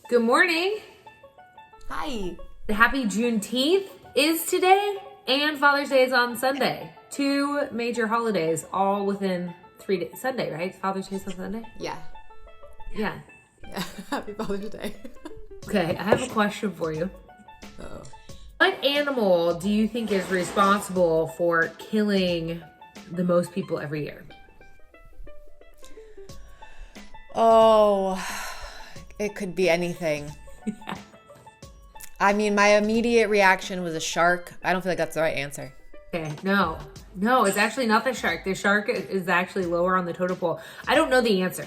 Good morning. Hi. Happy Juneteenth is today, and Father's Day is on Sunday. Two major holidays, all within 3 days. Sunday, right? Father's Day is on Sunday? Yeah. Yeah. Happy Father's Day. Okay, I have a question for you. Uh-oh. What animal do you think is responsible for killing the most people every year? Oh, it could be anything. I mean, my immediate reaction was a shark. I don't feel like that's the right answer. Okay, no, it's actually not the shark. The shark is actually lower on the totem pole. I don't know the answer.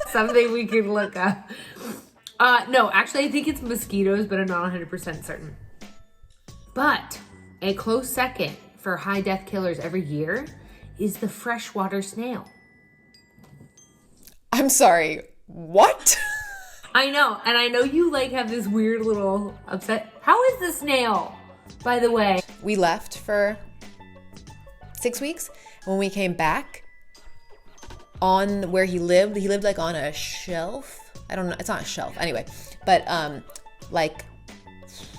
Something we could look up. No, actually, I think it's mosquitoes, but I'm not 100% certain. But a close second for high death killers every year is the freshwater snail. I'm sorry. What? I know, and I know you have this weird little upset. How is the snail, by the way? We left for 6 weeks. When we came back, on where he lived on a shelf. I don't know, it's not a shelf anyway, but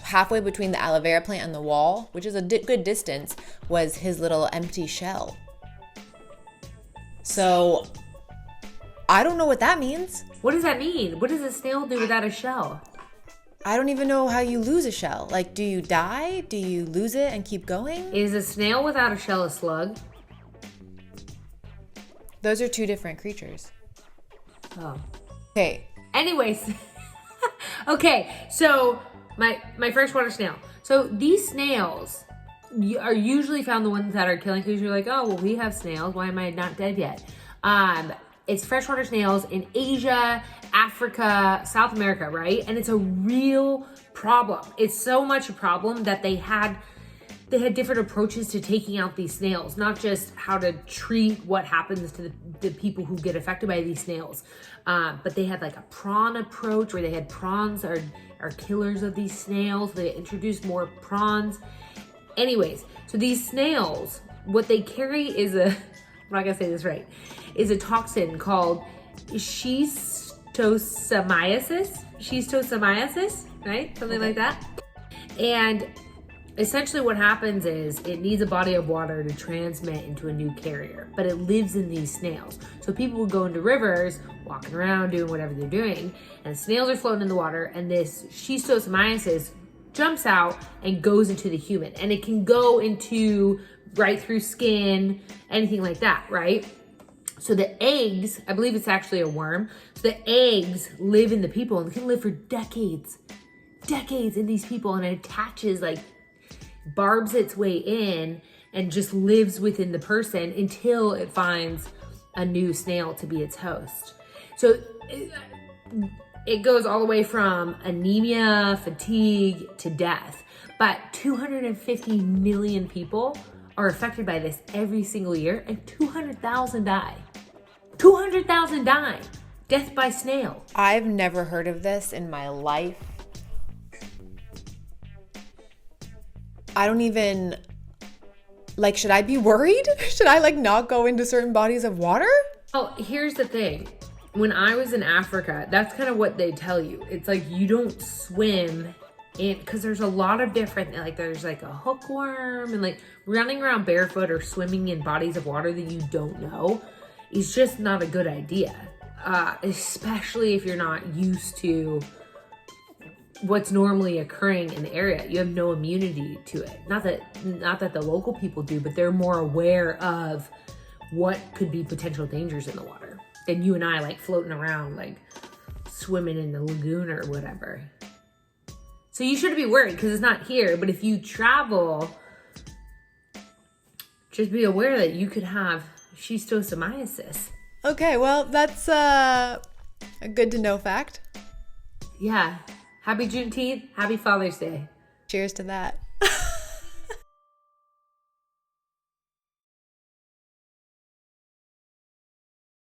halfway between the aloe vera plant and the wall, which is a good distance, was his little empty shell. So I don't know what that means. What does that mean? What does a snail do without a shell? I don't even know how you lose a shell. Do you die? Do you lose it and keep going? Is a snail without a shell a slug? Those are two different creatures. Oh. Okay. Anyways. Okay, so my freshwater snail. So these snails are usually found the ones that are killing, because you're like, oh, well, we have snails. Why am I not dead yet? It's freshwater snails in Asia, Africa, South America, right? And it's a real problem. It's so much a problem that they had different approaches to taking out these snails, not just how to treat what happens to the people who get affected by these snails. But they had a prawn approach where they had prawns are killers of these snails. They introduced more prawns. Anyways, so these snails, what they carry is I'm not gonna say this right, is a toxin called schistosomiasis, right? Something like that. And essentially what happens is it needs a body of water to transmit into a new carrier, but it lives in these snails. So people would go into rivers, walking around, doing whatever they're doing, and the snails are floating in the water, and this schistosomiasis jumps out and goes into the human. And it can go into right through skin, anything like that, right? So the eggs, I believe it's actually a worm, so the eggs live in the people and can live for decades in these people, and it attaches, barbs its way in and just lives within the person until it finds a new snail to be its host. So it goes all the way from anemia, fatigue, to death. But 250 million people are affected by this every single year, and 200,000 die. 200,000 die. Death by snail. I've never heard of this in my life. I don't even, should I be worried? Should I not go into certain bodies of water? Oh, here's the thing. When I was in Africa, that's kind of what they tell you. It's you don't swim in, because there's a lot of different, there's a hookworm, and running around barefoot or swimming in bodies of water that you don't know is just not a good idea. Especially if you're not used to what's normally occurring in the area. You have no immunity to it. Not that the local people do, but they're more aware of what could be potential dangers in the water than you and I, floating around, swimming in the lagoon or whatever. So you shouldn't be worried because it's not here. But if you travel, just be aware that you could have schistosomiasis. Okay, well, that's a good to know fact. Yeah. Happy Juneteenth. Happy Father's Day. Cheers to that.